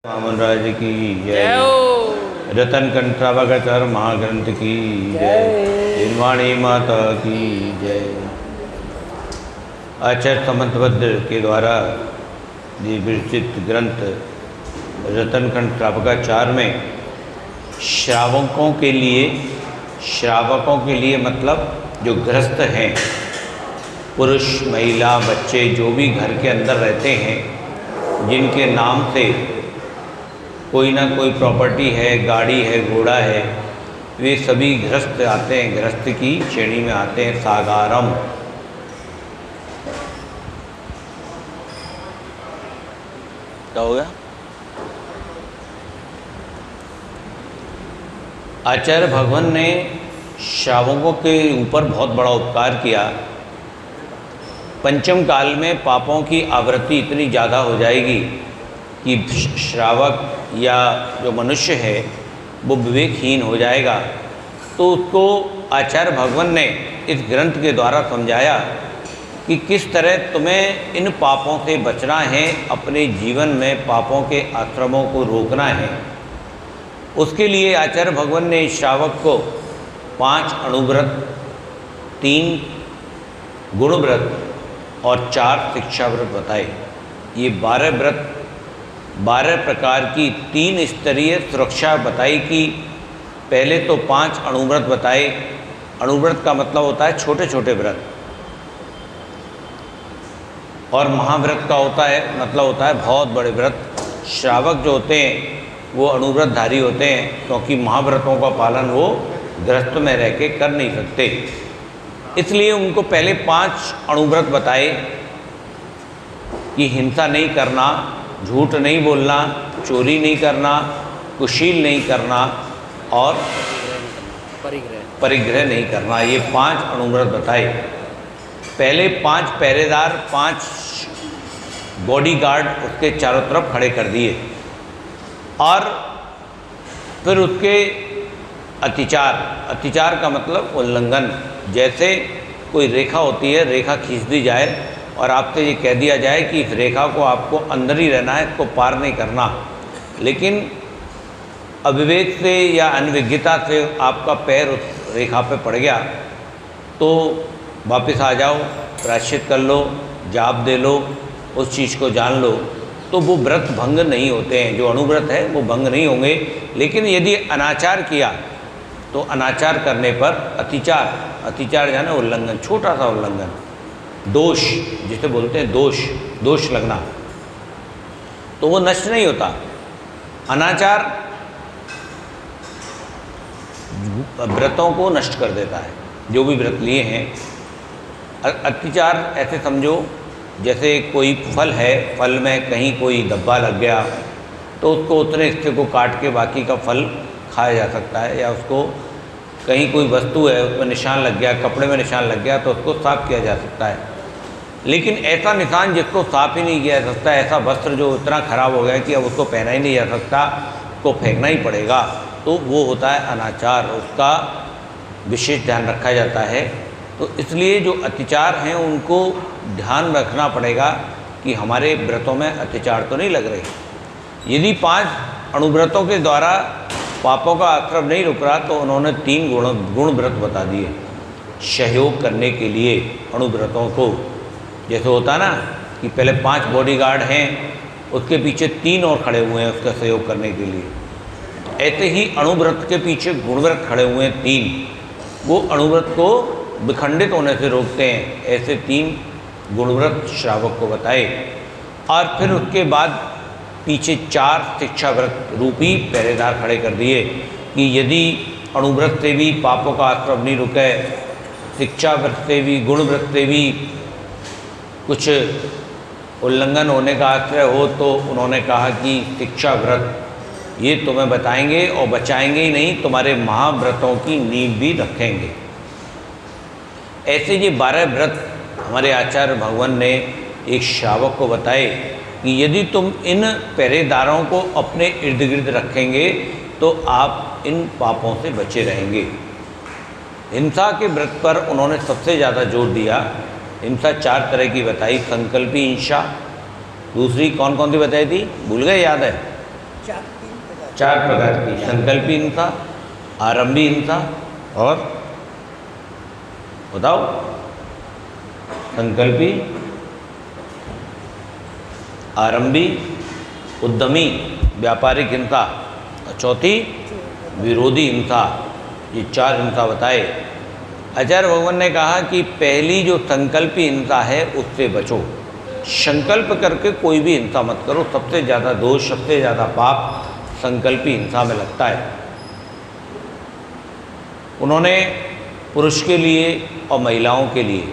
मामन राज की जय। जय हो। रतन कंठावकर महाग्रंथ की जय। हिंदवाणी माता की जय। आचार्य समंतभद्र के द्वारा ये विरचित ग्रंथ रतन कंठावकाचार में श्रावकों के लिए मतलब जो गृहस्थ हैं, पुरुष महिला बच्चे जो भी घर के अंदर रहते हैं, जिनके नाम से कोई ना कोई प्रॉपर्टी है, गाड़ी है, घोड़ा है, वे सभी गृहस्थ आते हैं, गृहस्थ की श्रेणी में आते हैं। सागारम क्या हो गया? आचार्य भगवान ने श्रावकों के ऊपर बहुत बड़ा उपकार किया। पंचम काल में पापों की आवृत्ति इतनी ज़्यादा हो जाएगी कि श्रावक या जो मनुष्य है वो विवेकहीन हो जाएगा। तो उसको आचार्य भगवान ने इस ग्रंथ के द्वारा समझाया कि किस तरह तुम्हें इन पापों से बचना है, अपने जीवन में पापों के आश्रमों को रोकना है। उसके लिए आचार्य भगवान ने श्रावक को 5 अणुव्रत, 3 गुणव्रत और 4 शिक्षाव्रत बताए। ये 12 व्रत, 12 प्रकार की 3 स्तरीय सुरक्षा बताई कि पहले तो 5 अणुव्रत बताए। अणुव्रत का मतलब होता है छोटे छोटे व्रत, और महाव्रत का मतलब होता है बहुत बड़े व्रत। श्रावक जो होते हैं वो अणुव्रतधारी होते हैं, क्योंकि महाव्रतों का पालन वो गृहस्थ में रह के कर नहीं सकते। इसलिए उनको पहले 5 अणुव्रत बताए कि हिंसा नहीं करना, झूठ नहीं बोलना, चोरी नहीं करना, कुशील नहीं करना और परिग्रह नहीं करना। ये 5 अणुव्रत बताए। पहले 5 पहरेदार, 5 बॉडीगार्ड उसके चारों तरफ खड़े कर दिए, और फिर उसके अतिचार का मतलब उल्लंघन। जैसे कोई रेखा होती है, रेखा खींच दी जाए और आपसे ये कह दिया जाए कि इस रेखा को आपको अंदर ही रहना है, इसको पार नहीं करना, लेकिन अविवेक से या अनविज्ञता से आपका पैर उस रेखा पे पड़ गया, तो वापस आ जाओ, प्रायश्चित कर लो, जाप दे लो, उस चीज़ को जान लो, तो वो व्रत भंग नहीं होते हैं। जो अणुव्रत है वो भंग नहीं होंगे। लेकिन यदि अनाचार किया तो अनाचार करने पर अतिचार जाने उल्लंघन, छोटा सा उल्लंघन, दोष जिसे बोलते हैं, दोष लगना, तो वो नष्ट नहीं होता। अनाचार व्रतों को नष्ट कर देता है, जो भी व्रत लिए हैं। अतिचार ऐसे समझो, जैसे कोई फल है, फल में कहीं कोई धब्बा लग गया तो उसको उतने हिस्से को काट के बाकी का फल खाया जा सकता है, या उसको कहीं कोई वस्तु है उसमें निशान लग गया, कपड़े में निशान लग गया, तो उसको साफ किया जा सकता है। लेकिन ऐसा निशान जिसको साफ ही नहीं किया जा सकता, ऐसा वस्त्र जो इतना खराब हो गया कि अब उसको पहना ही नहीं जा सकता, उसको फेंकना ही पड़ेगा, तो वो होता है अनाचार। उसका विशेष ध्यान रखा जाता है। तो इसलिए जो अतिचार हैं उनको ध्यान रखना पड़ेगा कि हमारे व्रतों में अतिचार तो नहीं लग रहे। यदि 5 अणुव्रतों के द्वारा पापों का आश्रम नहीं रुक रहा, तो उन्होंने 3 गुण व्रत बता दिए सहयोग करने के लिए अणुव्रतों को। जैसे होता ना कि पहले 5 बॉडीगार्ड हैं, उसके पीछे 3 और खड़े हुए हैं उसका सहयोग करने के लिए। ऐसे ही अणुव्रत के पीछे गुणव्रत खड़े हुए हैं 3, वो अणुव्रत को विखंडित होने से रोकते हैं। ऐसे 3 गुणव्रत श्रावक को बताए, और फिर उसके बाद पीछे 4 शिक्षाव्रत रूपी पहरेदार खड़े कर दिए कि यदि अणुव्रत से भी पापों का आश्रम नहीं रुके, शिक्षाव्रत से भी, गुणव्रत से भी कुछ उल्लंघन होने का आश्रय हो, तो उन्होंने कहा कि शिक्षाव्रत ये तुम्हें बताएंगे, और बचाएंगे ही नहीं, तुम्हारे महाव्रतों की नींव भी रखेंगे। ऐसे ये 12 व्रत हमारे आचार्य भगवान ने एक श्रावक को बताए कि यदि तुम इन पहरेदारों को अपने इर्द गिर्द रखेंगे तो आप इन पापों से बचे रहेंगे। हिंसा के व्रत पर उन्होंने सबसे ज़्यादा जोर दिया। हिंसा 4 तरह की बताई। संकल्पी हिंसा, दूसरी कौन कौन सी बताई थी, भूल गए, याद है? 4 प्रकार की, संकल्पी हिंसा, आरंभी हिंसा और बताओ, संकल्पी, आरंभी, उद्यमी, व्यापारिक हिंसा और चौथी विरोधी हिंसा। ये 4 हिंसा बताए। आचार्य भगवान ने कहा कि पहली जो संकल्पी हिंसा है उससे बचो। संकल्प करके कोई भी हिंसा मत करो। सबसे ज़्यादा दोष, सबसे ज़्यादा पाप संकल्पी हिंसा में लगता है। उन्होंने पुरुष के लिए और महिलाओं के लिए,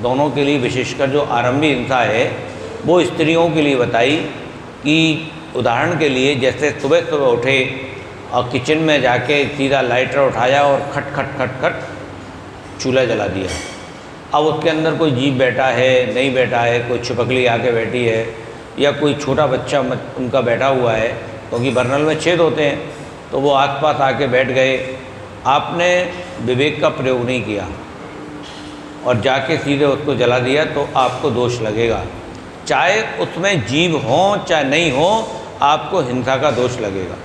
दोनों के लिए, विशेषकर जो आरंभी हिंसा है वो स्त्रियों के लिए बताई कि उदाहरण के लिए जैसे सुबह सुबह उठे और किचन में जाके सीधा लाइटर उठाया और खट खट खट खट चूल्हा जला दिया। अब उसके अंदर कोई जीव बैठा है, नहीं बैठा है, कोई छिपकली आके बैठी है या कोई छोटा बच्चा उनका बैठा हुआ है, क्योंकि बर्नल में छेद होते हैं, तो वो आसपास आके बैठ गए। आपने विवेक का प्रयोग नहीं किया और जाके सीधे उसको जला दिया तो आपको दोष लगेगा। चाहे उसमें जीव हो चाहे नहीं हो, आपको हिंसा का दोष लगेगा।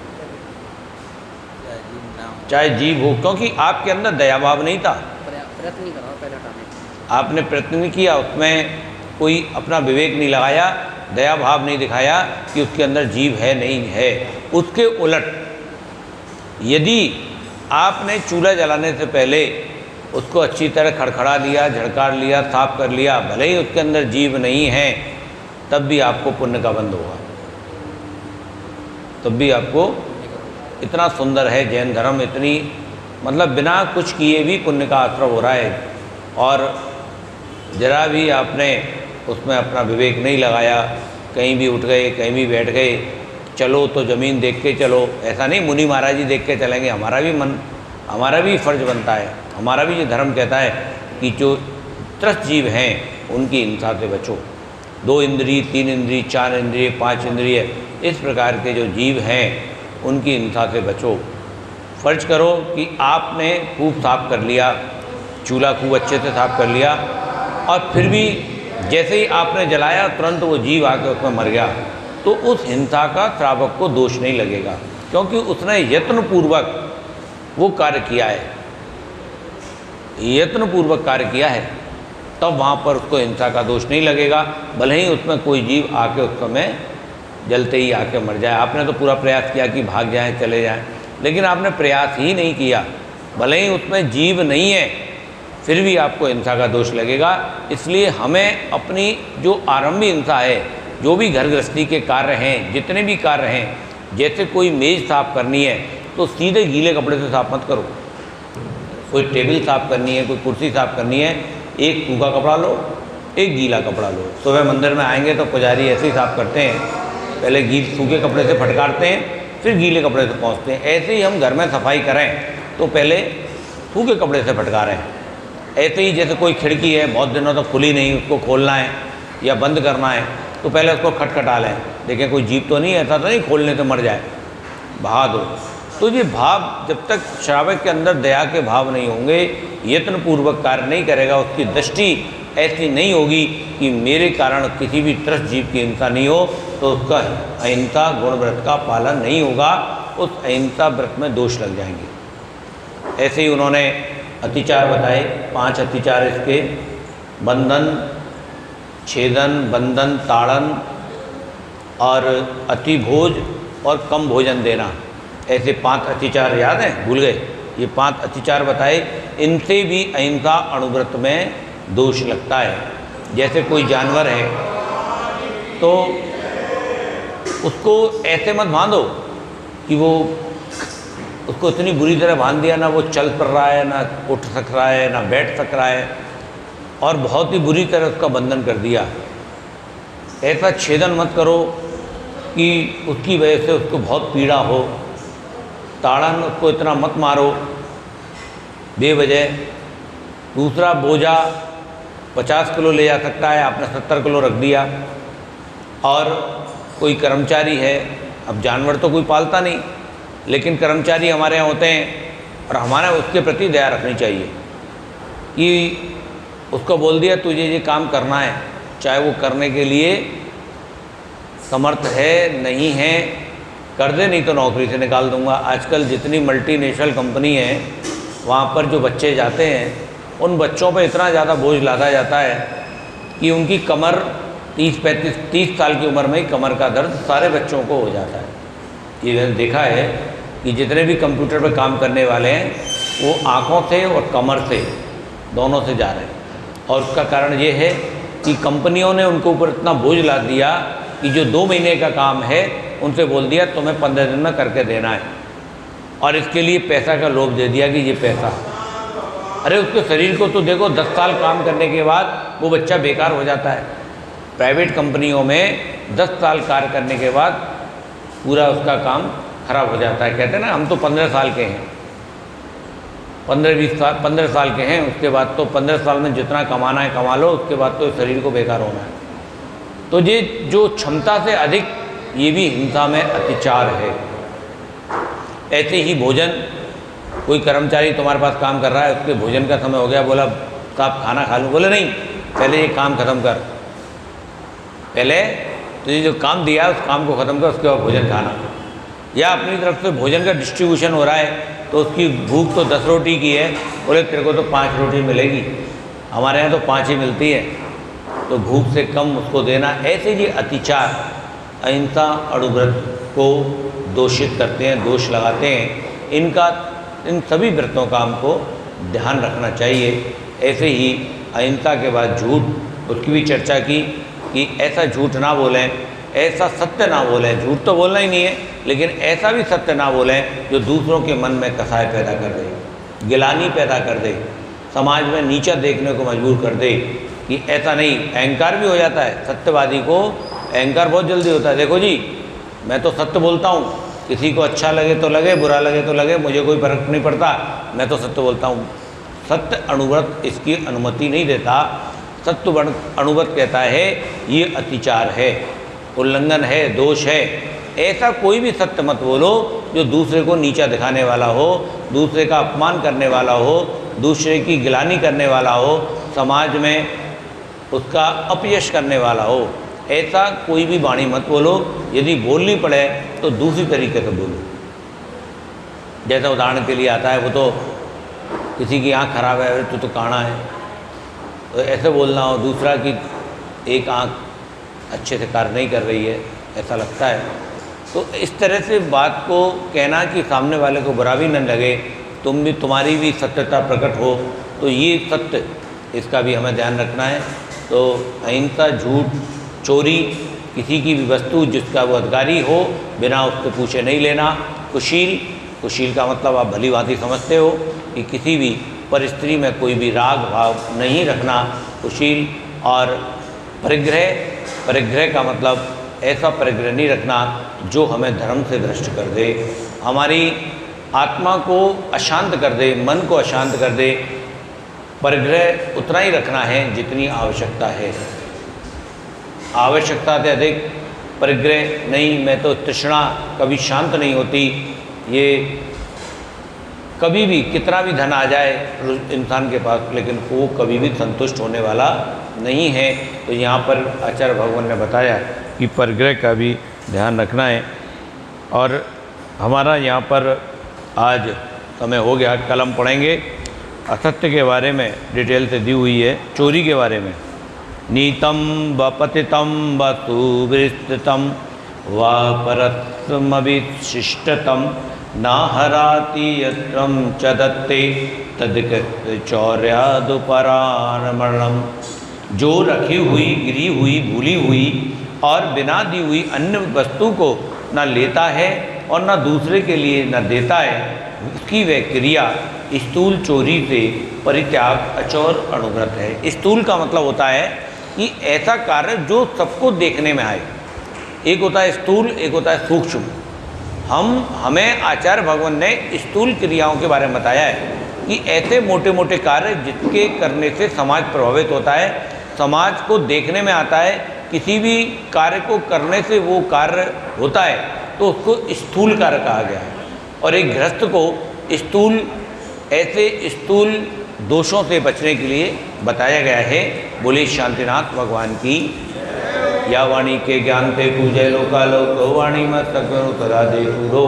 चाहे जीव हो, क्योंकि आपके अंदर दया भाव नहीं था, आपने प्रयत्न नहीं किया, उसमें कोई अपना विवेक नहीं लगाया, दया भाव नहीं दिखाया कि उसके अंदर जीव है नहीं है। उसके उलट यदि आपने चूल्हा जलाने से पहले उसको अच्छी तरह खड़खड़ा लिया, झड़कार लिया, साफ कर लिया, भले ही उसके अंदर जीव नहीं है, तब भी आपको पुण्य का बंध होगा। तब भी आपको, इतना सुंदर है जैन धर्म, इतनी मतलब बिना कुछ किए भी पुण्य का आश्रय हो रहा है। और जरा भी आपने उसमें अपना विवेक नहीं लगाया, कहीं भी उठ गए, कहीं भी बैठ गए, चलो तो ज़मीन देख के चलो, ऐसा नहीं मुनि महाराज जी देख के चलेंगे। हमारा भी फर्ज बनता है, हमारा भी ये धर्म कहता है कि जो त्रस्त जीव हैं उनकी हिंसा से बचो। 2 इंद्रिय, 3 इंद्रिय, 4 इंद्रिय, 5 इंद्रिय, इस प्रकार के जो जीव हैं उनकी हिंसा से बचो। फर्ज करो कि आपने खूब साफ कर लिया, चूल्हा खूब अच्छे से साफ कर लिया, और फिर भी जैसे ही आपने जलाया तुरंत वो जीव आके उसमें मर गया, तो उस हिंसा का श्रावक को दोष नहीं लगेगा, क्योंकि उसने यत्नपूर्वक वो कार्य किया है, यत्नपूर्वक कार्य किया है, तब वहाँ पर उसको हिंसा का दोष नहीं लगेगा। भले ही उसमें कोई जीव आके उस समय जलते ही आके मर जाए। आपने तो पूरा प्रयास किया कि भाग जाएं, चले जाएं, लेकिन आपने प्रयास ही नहीं किया, भले ही उसमें जीव नहीं है, फिर भी आपको हिंसा का दोष लगेगा। इसलिए हमें अपनी जो आरंभी हिंसा है, जो भी घर गृहस्थी के कार्य हैं, जितने भी कार्य हैं, जैसे कोई मेज़ साफ़ करनी है तो सीधे गीले कपड़े से साफ़ मत करो। कोई टेबल साफ़ करनी है, कोई कुर्सी साफ़ करनी है, एक सूखा कपड़ा लो, एक गीला कपड़ा लो। सुबह मंदिर में आएंगे तो पुजारी ऐसे ही साफ़ करते हैं, पहले सूखे कपड़े से फटकारते हैं, फिर गीले कपड़े से पहुँचते हैं। ऐसे ही हम घर में सफाई करें तो पहले सूखे कपड़े से फटकारें। ऐसे ही जैसे कोई खिड़की है बहुत दिनों तक खुली नहीं, उसको खोलना है या बंद करना है, तो पहले उसको खटखटा लें, देखें कोई जीव तो नहीं, ऐसा तो नहीं खोलने से मर जाए, बहा दो। तो ये भाव जब तक श्रावक के अंदर दया के भाव नहीं होंगे, यत्नपूर्वक कार्य नहीं करेगा, उसकी दृष्टि ऐसी नहीं होगी कि मेरे कारण किसी भी त्रस्त जीव की हिंसा नहीं हो, तो उसका अहिंसा गुण व्रत का पालन नहीं होगा, उस अहिंसा व्रत में दोष लग जाएंगे। ऐसे ही उन्होंने अतिचार बताए, 5 अतिचार इसके: बंधन, छेदन, बंधन, ताड़न और अतिभोज और कम भोजन देना। ऐसे 5 अतिचार याद हैं? भूल गए? ये 5 अतिचार बताए, इनसे भी अहिंसा अणुव्रत में दोष लगता है। जैसे कोई जानवर है तो उसको ऐसे मत बांधो कि वो, उसको इतनी बुरी तरह बांध दिया ना वो चल पड़ रहा है, ना उठ सक रहा है, ना बैठ सक रहा है, और बहुत ही बुरी तरह उसका बंधन कर दिया। ऐसा छेदन मत करो कि उसकी वजह से उसको बहुत पीड़ा हो। ताड़न, उसको इतना मत मारो बेवजह। दूसरा, बोझा 50 किलो ले जा सकता है, आपने 70 किलो रख दिया। और कोई कर्मचारी है, अब जानवर तो कोई पालता नहीं, लेकिन कर्मचारी हमारे यहाँ होते हैं, और हमारा उसके प्रति दया रखनी चाहिए कि उसको बोल दिया तुझे ये काम करना है, चाहे वो करने के लिए समर्थ है नहीं है, कर दे, नहीं तो नौकरी से निकाल दूंगा। आजकल जितनी मल्टीनेशनल कंपनी है वहाँ पर जो बच्चे जाते हैं उन बच्चों पर इतना ज़्यादा बोझ लादा जाता है कि उनकी कमर 30 साल की उम्र में ही कमर का दर्द सारे बच्चों को हो जाता है। ये मैंने देखा है कि जितने भी कंप्यूटर पर काम करने वाले हैं वो आँखों से और कमर से दोनों से जा रहे हैं, और उसका कारण ये है कि कंपनियों ने उनके ऊपर इतना बोझ ला दिया कि जो 2 महीने का काम है उनसे बोल दिया तुम्हें 15 दिन में करके देना है, और इसके लिए पैसा का लोभ दे दिया कि ये पैसा। अरे उसके शरीर को तो देखो, 10 साल काम करने के बाद वो बच्चा बेकार हो जाता है। प्राइवेट कंपनियों में 10 साल कार्य करने के बाद पूरा उसका काम खराब हो जाता है। कहते हैं ना, हम तो 15 साल के हैं, 15 साल के हैं, उसके बाद तो 15 साल में जितना कमाना है कमा लो, उसके बाद तो शरीर को बेकार होना है। तो ये जो क्षमता से अधिक, ये भी हिंसा में अत्याचार है। ऐसे ही भोजन, कोई कर्मचारी तुम्हारे पास काम कर रहा है, उसके भोजन का समय हो गया, बोला साहब खाना खा लूँ, बोले नहीं पहले ये काम ख़त्म कर, पहले तुझे जो काम दिया उस काम को ख़त्म कर, उसके बाद भोजन खाना। या अपनी तरफ से भोजन का डिस्ट्रीब्यूशन हो रहा है तो उसकी भूख तो 10 रोटी की है, बोले तेरे को तो 5 रोटी मिलेगी, हमारे यहाँ तो 5 ही मिलती है, तो भूख से कम उसको देना। ऐसे ये अत्याचार, अहिंसा, अणुव्रत को दोषित करते हैं, दोष लगाते हैं। इन सभी व्रतों का हमको ध्यान रखना चाहिए। ऐसे ही अहिंसा के बाद झूठ, उसकी भी चर्चा की कि ऐसा झूठ ना बोलें, ऐसा सत्य ना बोलें। झूठ तो बोलना ही नहीं है, लेकिन ऐसा भी सत्य ना बोलें जो दूसरों के मन में कसाय पैदा कर दे, गिलानी पैदा कर दे, समाज में नीचा देखने को मजबूर कर दे। कि ऐसा नहीं, अहंकार भी हो जाता है। सत्यवादी को अहंकार बहुत जल्दी होता है। देखो जी, मैं तो सत्य बोलता हूँ, किसी को अच्छा लगे तो लगे, बुरा लगे तो लगे, मुझे कोई फर्क नहीं पड़ता, मैं तो सत्य बोलता हूँ। सत्य अणुव्रत इसकी अनुमति नहीं देता। सत्य अणुव्रत कहता है ये अत्याचार है, उल्लंघन है, दोष है। ऐसा कोई भी सत्य मत बोलो जो दूसरे को नीचा दिखाने वाला हो, दूसरे का अपमान करने वाला हो, दूसरे की गिलानी करने वाला हो, समाज में उसका अपयश करने वाला हो। ऐसा कोई भी वाणी मत बोलो। यदि बोलनी पड़े तो दूसरी तरीके से बोलो। जैसा उदाहरण के लिए आता है, वो तो किसी की आँख खराब है, अरे तो काना है, तो ऐसे बोलना हो। दूसरा की एक आँख अच्छे से कार्य नहीं कर रही है, ऐसा लगता है, तो इस तरह से बात को कहना कि सामने वाले को बुरा भी न लगे, तुम्हारी भी सत्यता प्रकट हो, तो ये सत्य, इसका भी हमें ध्यान रखना है। तो अहिंसा, झूठ, चोरी, किसी की भी वस्तु जिसका वो अधिकारी हो बिना उससे पूछे नहीं लेना। कुशील का मतलब आप भली भांति समझते हो कि किसी भी परिस्थिति में कोई भी राग भाव नहीं रखना, कुशील। और परिग्रह का मतलब ऐसा परिग्रह नहीं रखना जो हमें धर्म से भ्रष्ट कर दे, हमारी आत्मा को अशांत कर दे, मन को अशांत कर दे। परिग्रह उतना ही रखना है जितनी आवश्यकता है, आवश्यकता से अधिक परिग्रह नहीं। मैं तो तृष्णा कभी शांत नहीं होती, ये कभी भी कितना भी धन आ जाए इंसान के पास, लेकिन वो कभी भी संतुष्ट होने वाला नहीं है। तो यहाँ पर आचार्य भगवान ने बताया कि परिग्रह का भी ध्यान रखना है। और हमारा यहाँ पर आज समय हो गया, कल हम पढ़ेंगे असत्य के बारे में, डिटेल से दी हुई है, चोरी के बारे में। नीतम व पतितम व सुविस्तृतम व परस्मविशिष्टतम न हराति यत्रम च दत्ते तद्कृत्य चौर्यादुपरामरणम। जो रखी हुई, गिरी हुई, भूली हुई और बिना दी हुई अन्य वस्तु को न लेता है और न दूसरे के लिए न देता है, उसकी वह क्रिया स्थूल चोरी से परित्याग अचौर अणुव्रत है। स्थूल का मतलब होता है कि ऐसा कार्य जो सबको देखने में आए। एक होता है स्थूल, एक होता है सूक्ष्म। हमें आचार्य भगवान ने स्थूल क्रियाओं के बारे में बताया है कि ऐसे मोटे मोटे कार्य जिसके करने से समाज प्रभावित होता है, समाज को देखने में आता है। किसी भी कार्य को करने से वो कार्य होता है तो उसको स्थूल कार्य कहा गया है। और एक गृहस्थ को स्थूल, ऐसे स्थूल दोषों से बचने के लिए बताया गया है। बोले शांतिनाथ भगवान की। या वाणी के ज्ञान ते पूजय लोकालोक वाणी मस्तक सदा दे पूरो।